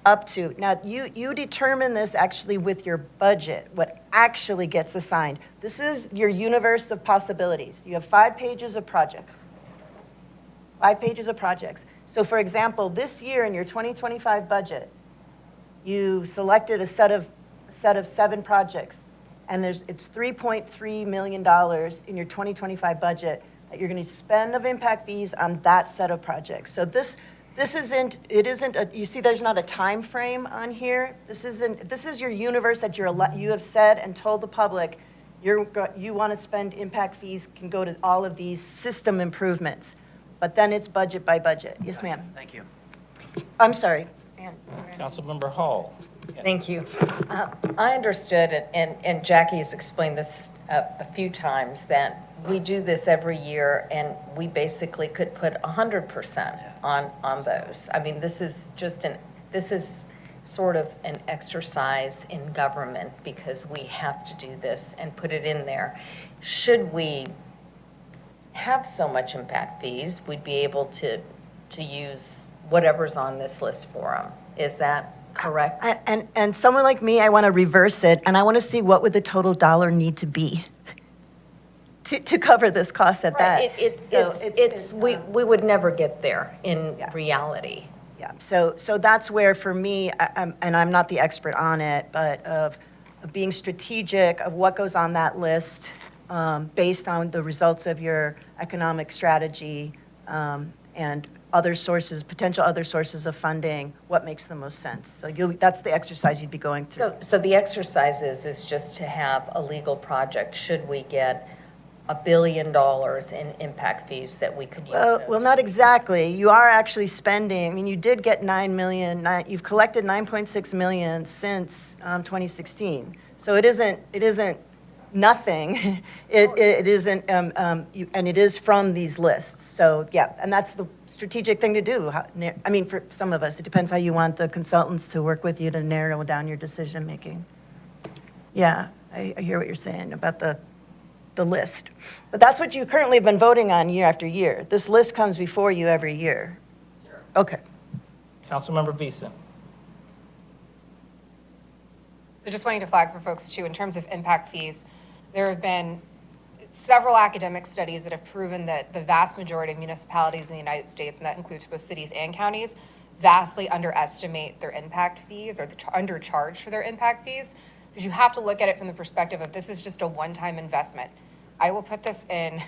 Up to. Now, you determine this actually with your budget, what actually gets assigned. This is your universe of possibilities. You have 5 pages of projects. 5 pages of projects. So for example, this year in your 2025 budget, you selected a set of 7 projects, and it's $3.3 million in your 2025 budget that you're going to spend of impact fees on that set of projects. So this isn't, you see there's not a time frame on here. This is your universe that you have said and told the public you want to spend impact fees can go to all of these system improvements. But then it's budget by budget. Yes, ma'am. Thank you. I'm sorry. Councilmember Hall. Thank you. I understood, and Jackie's explained this a few times, that we do this every year, and we basically could put 100% on those. I mean, this is sort of an exercise in government, because we have to do this and put it in there. Should we have so much impact fees, we'd be able to use whatever's on this list for them. Is that correct? And someone like me, I want to reverse it, and I want to see what would the total dollar need to be to cover this cost at that. We would never get there in reality. Yeah, so that's where, for me, and I'm not the expert on it, but of being strategic of what goes on that list based on the results of your economic strategy and other sources, potential other sources of funding, what makes the most sense. So that's the exercise you'd be going through. So the exercise is just to have a legal project. Should we get $1 billion in impact fees that we could use those? Well, not exactly. You are actually spending, I mean, you did get you've collected 9.6 million since 2016. So it isn't nothing. It isn't, and it is from these lists. So yeah, and that's the strategic thing to do. I mean, for some of us, it depends how you want the consultants to work with you to narrow down your decision making. Yeah, I hear what you're saying about the list. But that's what you currently have been voting on year after year. This list comes before you every year. Sure. Okay. Councilmember Beeson. So just wanting to flag for folks too, in terms of impact fees, there have been several academic studies that have proven that the vast majority of municipalities in the United States, and that includes both cities and counties, vastly underestimate their impact fees or undercharge for their impact fees, because you have to look at it from the perspective of this is just a one-time investment. I will put this in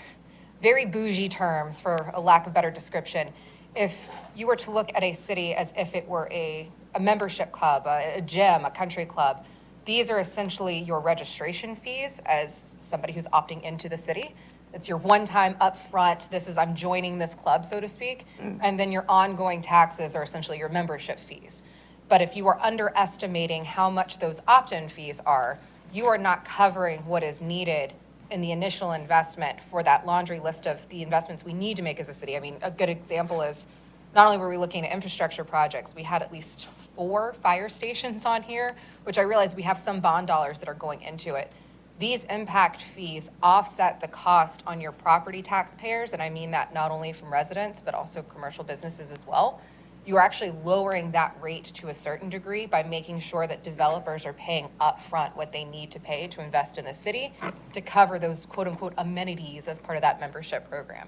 very bougie terms, for a lack of better description. If you were to look at a city as if it were a membership club, a gym, a country club, these are essentially your registration fees as somebody who's opting into the city. It's your one-time upfront, I'm joining this club, so to speak, and then your ongoing taxes are essentially your membership fees. But if you are underestimating how much those opt-in fees are, you are not covering what is needed in the initial investment for that laundry list of the investments we need to make as a city. I mean, a good example is not only were we looking at infrastructure projects, we had at least 4 fire stations on here, which I realize we have some bond dollars that are going into it. These impact fees offset the cost on your property taxpayers, and I mean that not only from residents, but also commercial businesses as well. You are actually lowering that rate to a certain degree by making sure that developers are paying upfront what they need to pay to invest in the city to cover those quote unquote amenities as part of that membership program.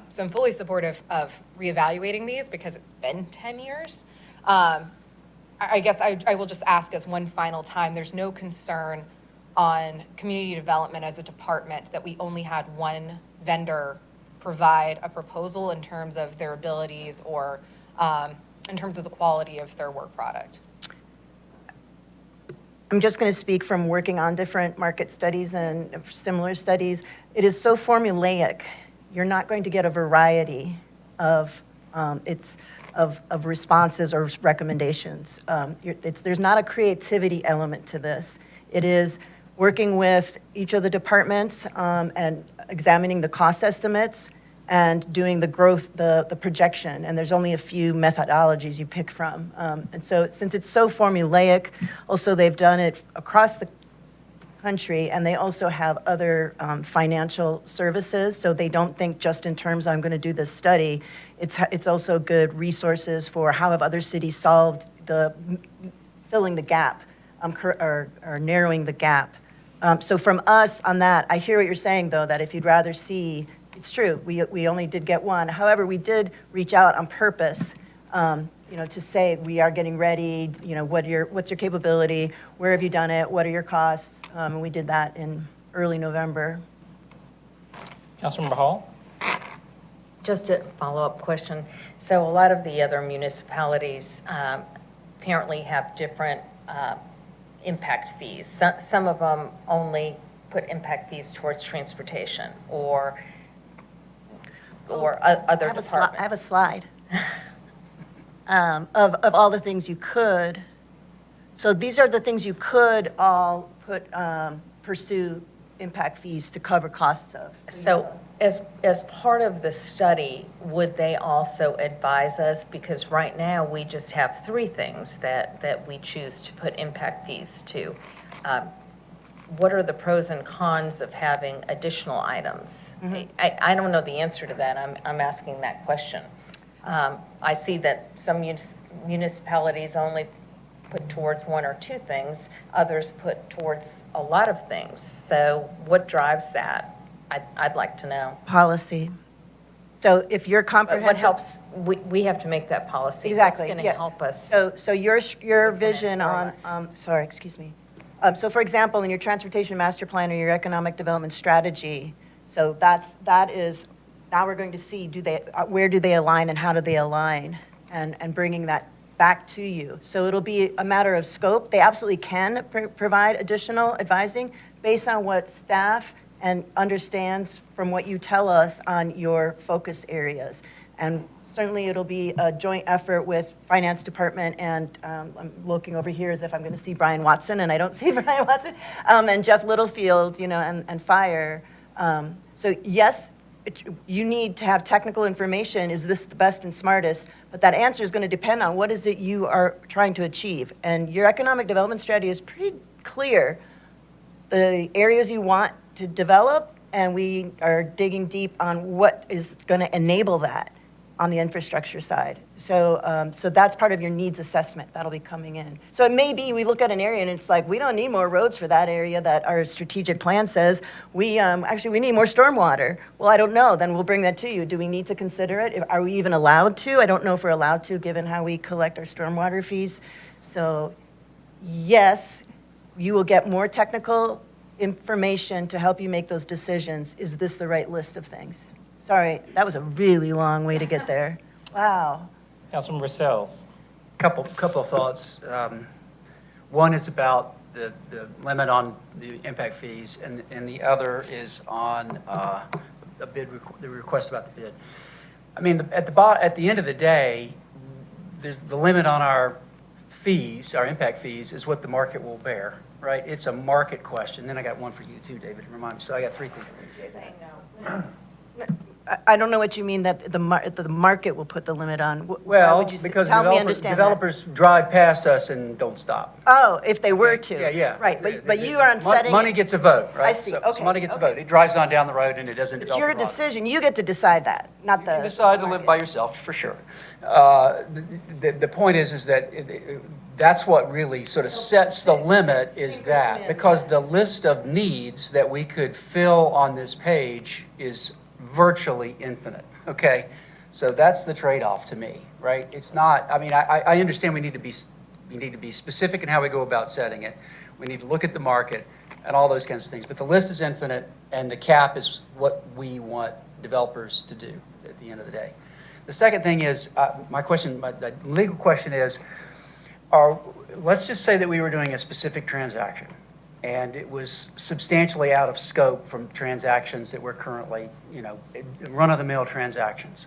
So I'm fully supportive of reevaluating these because it's been 10 years. I guess I will just ask as one final time, there's no concern on community development as a department that we only had one vendor provide a proposal in terms of their abilities or in terms of the quality of their work product. I'm just going to speak from working on different market studies and similar studies. It is so formulaic. You're not going to get a variety of responses or recommendations. There's not a creativity element to this. It is working with each of the departments and examining the cost estimates and doing the growth, the projection, and there's only a few methodologies you pick from. And so since it's so formulaic, also they've done it across the country, and they also have other financial services, so they don't think just in terms of, I'm going to do this study. It's also good resources for how have other cities solved filling the gap or narrowing the gap. So from us on that, I hear what you're saying, though, that if you'd rather see, it's true, we only did get one. However, we did reach out on purpose to say, we are getting ready, what's your capability, where have you done it, what are your costs? And we did that in early November. Councilmember Hall? Just a follow-up question. So a lot of the other municipalities apparently have different impact fees. Some of them only put impact fees towards transportation or other departments. I have a slide of all the things you could. So these are the things you could all pursue impact fees to cover costs of. So as part of the study, would they also advise us, because right now we just have 3 things that we choose to put impact fees to. What are the pros and cons of having additional items? I don't know the answer to that. I'm asking that question. I see that some municipalities only put towards 1 or 2 things, others put towards a lot of things. So what drives that? I'd like to know. Policy. So if you're But comprehensive. what helps, we have to make that policy. Exactly. What's going yeah. to help us? So your What's gonna vision on, inform sorry, excuse me. So for example, in your transportation master plan or your economic development strategy, so that is, now we're going to see, where do they align and how do they align, and bringing that back to you. So it'll be a matter of scope. They absolutely can provide additional advising based on what staff and understands from what you tell us on your focus areas. And certainly it'll be a joint effort with finance department and I'm looking over here as if I'm going to see Brian Watson, and I don't see Brian Watson, and Jeff Littlefield, and fire. So yes, you need to have technical information. Is this the best and smartest? But that answer is going to depend on what is it you are trying to achieve. And your economic development strategy is pretty clear. The areas you want to develop, and we are digging deep on what is going to enable that on the infrastructure side. So that's part of your needs assessment that'll be coming in. So it may be we look at an area and it's like, we don't need more roads for that area that our strategic plan says. We need more stormwater. Well, I don't know, then we'll bring that to you. Do we need to consider it? Are we even allowed to? I don't know if we're allowed to, given how we collect our stormwater fees. So yes, you will get more technical information to help you make those decisions. Is this the right list of things? Sorry, that was a really long way to get there. Wow. Councilmember Sells? Couple of thoughts. One is about the limit on the impact fees, and the other is on the request about the bid. I mean, at the end of the day, there's the limit on our fees, our impact fees, is what the market will bear, right? It's a market question. Then I got one for you too, David, remind me. So I got 3 things. I don't know what you mean that the market will put the limit on. Why Well, would you say- because help me understand that. developers drive past us and don't stop. Oh, if they were to. Yeah. Right, but you are on setting. Money gets a vote, right? I see, So okay, money gets a okay. vote. It drives on down the road and it doesn't It's develop. your a lot. decision. You get to decide that, not the. You decide to live by yourself, for sure. The point is that that's what really sort of sets the limit, is that, because the list of needs that we could fill on this page is virtually infinite, okay? So that's the trade-off to me, right? It's not, I mean, I understand we need to be specific in how we go about setting it. We need to look at the market and all those kinds of things, but the list is infinite and the cap is what we want developers to do at the end of the day. The second thing is, my legal question is, let's just say that we were doing a specific transaction and it was substantially out of scope from transactions that we're currently, run-of-the-mill transactions.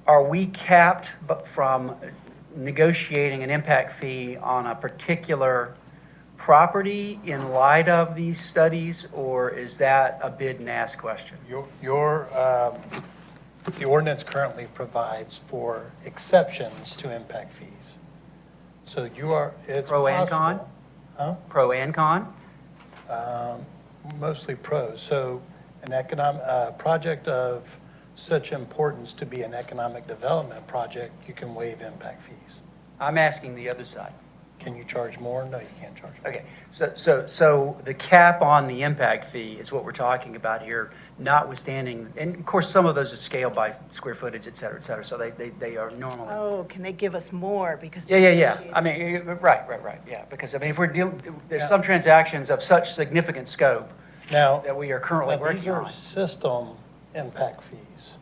Are we capped from negotiating an impact fee on a particular property in light of these studies, or is that a bid and ask question? The ordinance currently provides for exceptions to impact fees. So it's Pro and con? possible. Huh? Pro and con? Mostly pros. So a project of such importance to be an economic development project, you can waive impact fees. I'm asking the other side. Can you charge more? No, you can't charge more. Okay, so the cap on the impact fee is what we're talking about here, notwithstanding, and of course, some of those are scaled by square footage, et cetera, so they are normally. Oh, can they give us more because? Yeah. I mean, right, yeah, because I mean, if we're dealing, there's some transactions of such significant scope Now, that we are currently these working are on. system impact fees.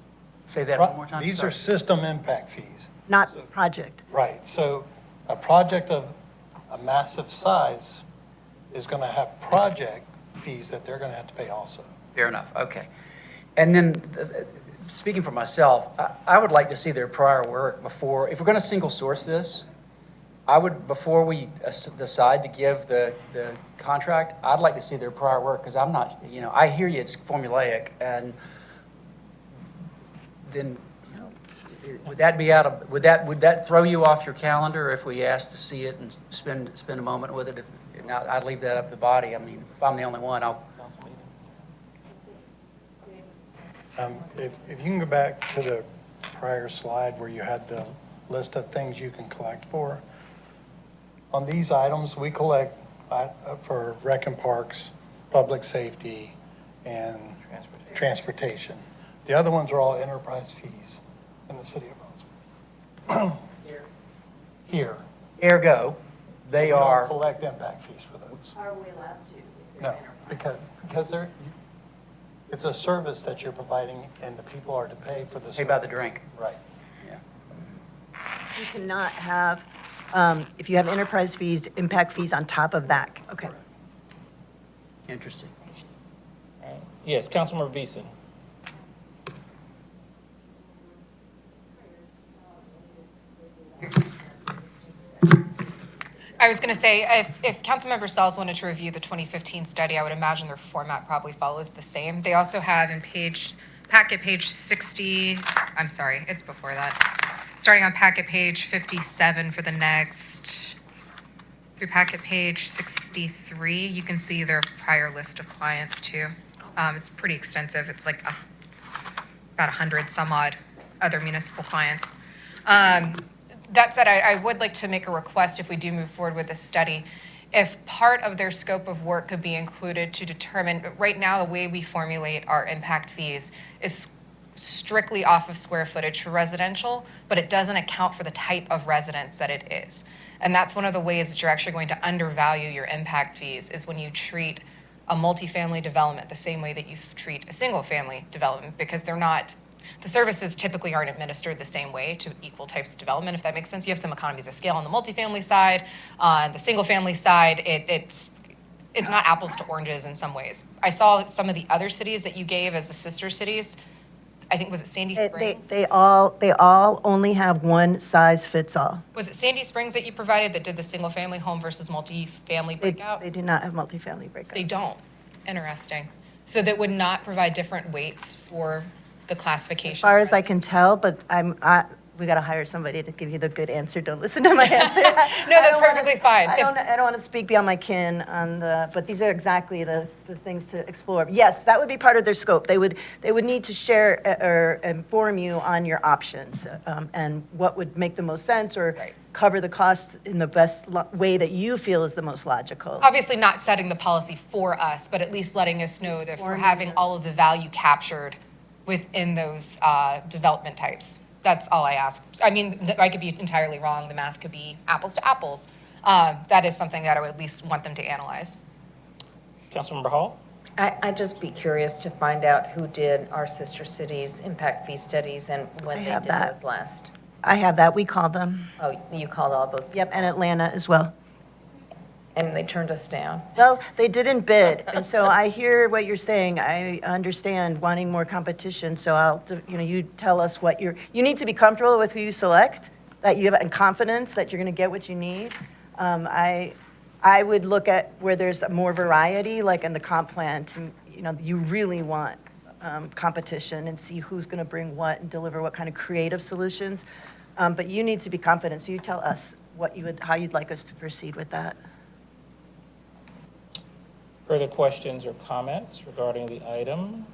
Say that one more time. These are sorry. system impact fees. Not project. Right, so a project of a massive size is going to have project fees that they're going to have to pay also. Fair enough, okay. And then, speaking for myself, I would like to see their prior work before, if we're going to single source this, I would, before we decide to give the contract, I'd like to see their prior work, because I'm not, I hear you, it's formulaic, and then, would that be would that throw you off your calendar if we asked to see it and spend a moment with it? Now, I'd leave that up to the body. I mean, if I'm the only one, If you can go back to the prior slide where you had the list of things you can collect for. On these items, we collect for rec and parks, public safety, and transportation. The other ones are all enterprise fees in the city of Roswell. Here. ergo, they We don't are. collect impact fees for those. Are we allowed to? No, because it's a service that you're providing and the people are to pay for the service. Pay by the drink. Right. Yeah. You cannot have, if you have enterprise fees, impact fees on top of that. Okay. Interesting. Yes, Councilmember Beeson. I was going to say, if Councilmember Sells wanted to review the 2015 study, I would imagine their format probably follows the same. They also have in packet page 60, I'm sorry, it's before that. Starting on packet page 57 for the next, through packet page 63, you can see their prior list of clients too. It's pretty extensive. It's like about 100 some odd other municipal clients. That said, I would like to make a request if we do move forward with this study. If part of their scope of work could be included to determine, right now the way we formulate our impact fees is strictly off of square footage for residential, but it doesn't account for the type of residence that it is. And that's one of the ways that you're actually going to undervalue your impact fees is when you treat a multifamily development the same way that you treat a single family development, because they're not, the services typically aren't administered the same way to equal types of development, if that makes sense. You have some economies of scale on the multifamily side. On the single family side, it's not apples to oranges in some ways. I saw some of the other cities that you gave as the sister cities. I think, was it Sandy Springs? They all only have one size fits all. Was it Sandy Springs that you provided that did the single family home versus multifamily breakout? They do not have multifamily breakout. They don't. Interesting. So that would not provide different weights for the classification. As far as I can tell, but we got to hire somebody to give you the good answer. Don't listen to my answer. No, that's perfectly fine. I don't want to speak beyond my kin on but these are exactly the things to explore. Yes, that would be part of their scope. They would need to share or inform you on your options and what would make the most sense or cover the costs in the best way that you feel is the most logical. Obviously not setting the policy for us, but at least letting us know that if we're having all of the value captured within those development types. That's all I ask. I mean, I could be entirely wrong. The math could be apples to apples. That is something that I would at least want them to analyze. Councilmember Hall? I'd just be curious to find out who did our sister cities' impact fee studies and when they did those last. I have that. We called them. Oh, you called all those people? Yep, and Atlanta as well. And they turned us down? Well, they didn't bid, and so I hear what you're saying. I understand wanting more competition, so you tell us what you need to be comfortable with who you select, that you have and confidence that you're going to get what you need. I would look at where there's more variety, like in the comp plan, you really want competition and see who's going to bring what and deliver what kind of creative solutions. But you need to be confident, so you tell us how you'd like us to proceed with that. Further questions or comments regarding the item?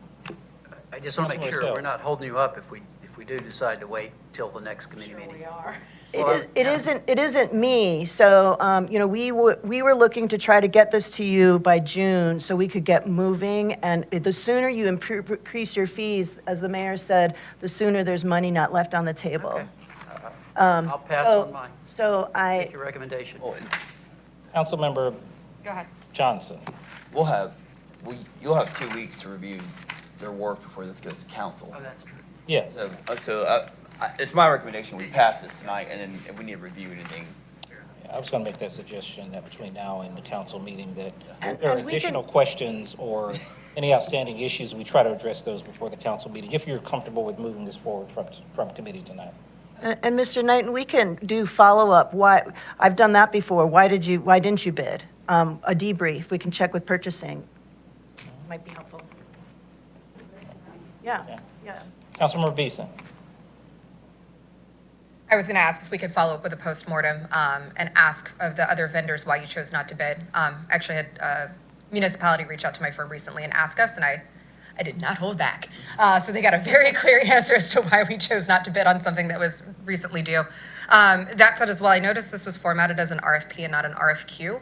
I just want to make Councilmember sure Sell. we're not holding you up if we we do decide to wait till the next committee meeting. We are. It isn't me. So, we were looking to try to get this to you by June so we could get moving. And the sooner you increase your fees, as the mayor said, the sooner there's money not left on the table. Okay. I'll pass on mine. So Take your recommendation. Councilmember Go ahead. Johnson. You'll have 2 weeks to review their work before this goes to council. Oh, that's true. Yeah. It's my recommendation we pass this tonight, and then if we need to review anything, I was going to make that suggestion that between now and the council meeting that And- there are and we can- additional questions or any outstanding issues, we try to address those before the council meeting, if you're comfortable with moving this forward from committee tonight. And Mr. Knighton, we can do follow-up. Why, I've done that before. Why didn't you bid? A debrief. We can check with purchasing. Might be helpful. Yeah, yeah. Councilmember Beeson. I was going to ask if we could follow up with a postmortem and ask of the other vendors why you chose not to bid. Actually had a municipality reach out to my firm recently and ask us, and I did not hold back. So they got a very clear answer as to why we chose not to bid on something that was recently due. That said as well, I noticed this was formatted as an RFP and not an RFQ,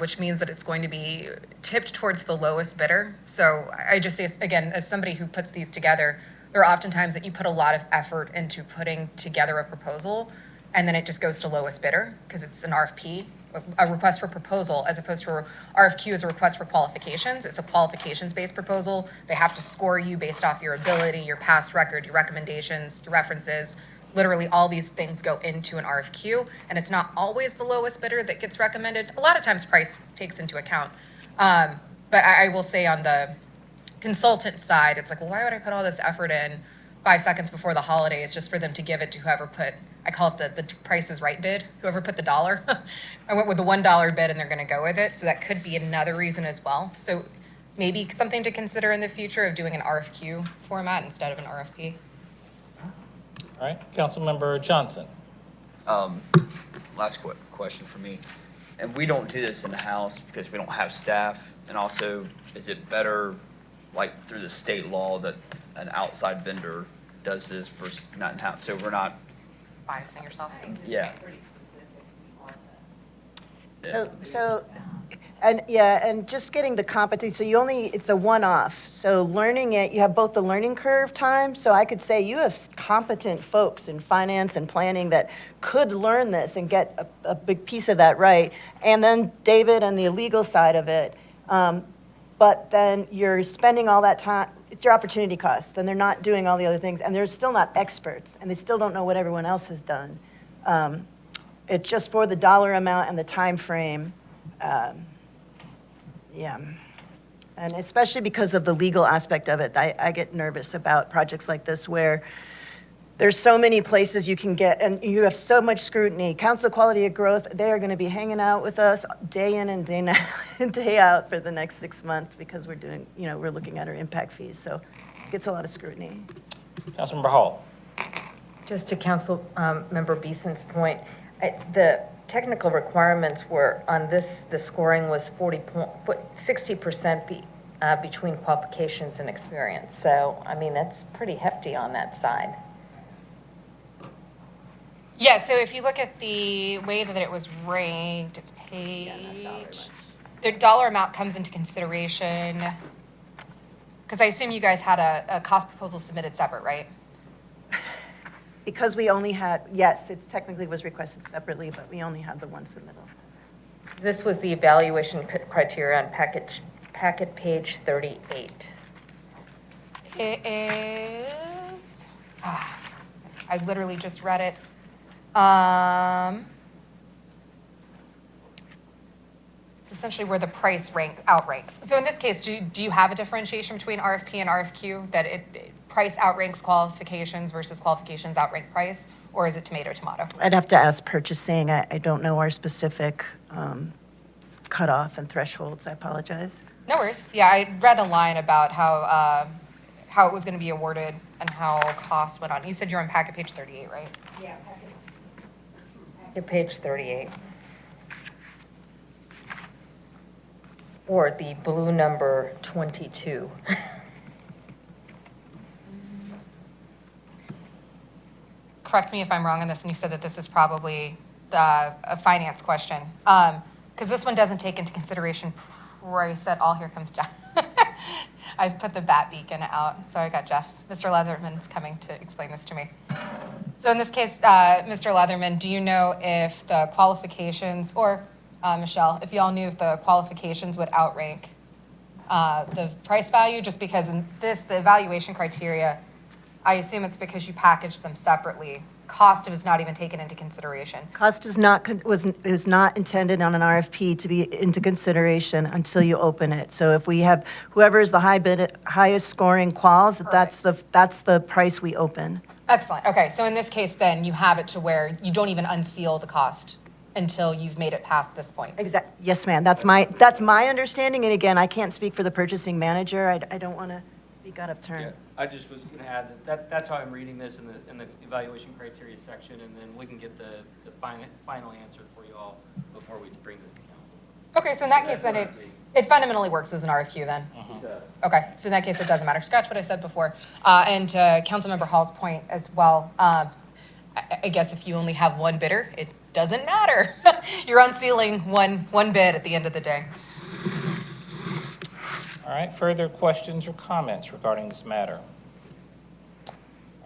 which means that it's going to be tipped towards the lowest bidder. So I just say, again, as somebody who puts these together, there are often times that you put a lot of effort into putting together a proposal, and then it just goes to lowest bidder because it's an RFP, a request for proposal, as opposed to RFQ is a request for qualifications. It's a qualifications-based proposal. They have to score you based off your ability, your past record, your recommendations, your references. Literally, all these things go into an RFQ, and it's not always the lowest bidder that gets recommended. A lot of times price takes into account. But I will say on the consultant side, it's like, well, why would I put all this effort in 5 seconds before the holidays just for them to give it to whoever put, I call it the Price is Right bid, whoever put the dollar. I went with the $1 bid and they're gonna go with it. So that could be another reason as well. So maybe something to consider in the future of doing an RFQ format instead of an RFP. All right, Councilmember Johnson. last question for me. And we don't do this in-house because we don't have staff. And also, is it better, like through the state law, that an outside vendor does this versus not in-house? So we're not, Biasing yourself. yeah. Yeah. And just getting the competency, so it's a one-off. So learning it, you have both the learning curve time, so I could say you have competent folks in finance and planning that could learn this and get a big piece of that right. And then David and the illegal side of it. But then you're spending all that time, it's your opportunity cost. Then they're not doing all the other things, and they're still not experts, and they still don't know what everyone else has done. It's just for the dollar amount and the time frame. Yeah. And especially because of the legal aspect of it, I get nervous about projects like this where there's so many places you can get, and you have so much scrutiny. Council Quality of Growth, they are going to be hanging out with us day in and day out for the next 6 months because we're doing, we're looking at our impact fees. So it gets a lot of scrutiny. Councilmember Hall. Just to Council Member Beeson's point, the technical requirements were on this, the scoring was 60% between qualifications and experience. So, I mean, that's pretty hefty on that side. Yeah, so if you look at the way that it was ranked, it's page, the dollar amount comes into consideration, because I assume you guys had a cost proposal submitted separate, right? Because we only had, yes, it technically was requested separately, but we only had the one submittal. This was the evaluation criteria on packet page 38. It is, I literally just read it. It's essentially where the price outranks. So in this case, do you have a differentiation between RFP and RFQ, that price outranks qualifications versus qualifications outrank price, or is it tomato? I'd have to ask purchasing. I don't know our specific cutoff and thresholds. I apologize. No worries. Yeah, I read a line about how it was going to be awarded and how costs went on. You said you're on packet page 38, right? Yeah, packet page 38. Or the blue number 22. correct me if I'm wrong on this, and you said that this is probably a finance question. Because this one doesn't take into consideration price at all. Here comes Jeff. I put the bat beacon out, so I got Jeff. Mr. Leatherman's coming to explain this to me. So in this case, Mr. Leatherman, do you know if the qualifications, or Michelle, if y'all knew if the qualifications would outrank the price value? Just because in this, the evaluation criteria, I assume it's because you packaged them separately. Cost is not even taken into consideration. Cost is not, is not intended on an RFP to be into consideration until you open it. So if we have, whoever is the highest scoring quals, that's the price we open. Excellent. Okay, so in this case, then you have it to where you don't even unseal the cost until you've made it past this point. Exactly. Yes, ma'am. That's my understanding. And again, I can't speak for the purchasing manager. I don't want to speak out of turn. Yeah, I just was going to add that's how I'm reading this in the evaluation criteria section, and then we can get the final answer for you all before we bring this to council. Okay, so in that case, then it fundamentally works as an RFQ then? Okay, so in that case, it doesn't matter. Scratch what I said before. And to Councilmember Hall's point as well, I guess if you only have one bidder, it doesn't matter. You're unsealing one bid at the end of the day. All right, further questions or comments regarding this matter?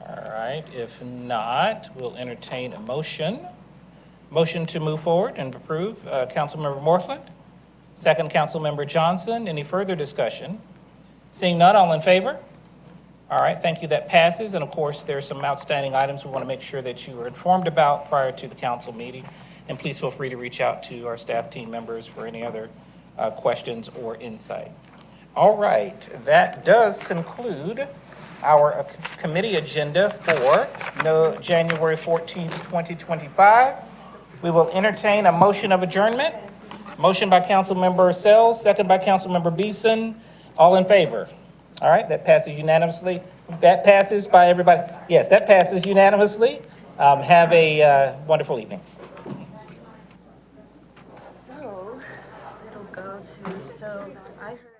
All right, if not, we'll entertain a motion. Motion to move forward and approve, Councilmember Morthland. Second, Councilmember Johnson. Any further discussion? Seeing none, all in favor? All right, thank you, that passes. And of course, there are some outstanding items we want to make sure that you are informed about prior to the council meeting. And please feel free to reach out to our staff team members for any other questions or insight. All right, that does conclude our committee agenda for January 14th, 2025. We will entertain a motion of adjournment. Motion by Councilmember Sells, second by Councilmember Beeson. All in favor? All right, that passes unanimously. That passes by everybody. Yes, that passes unanimously. Have a wonderful evening. So it'll go to, so I heard.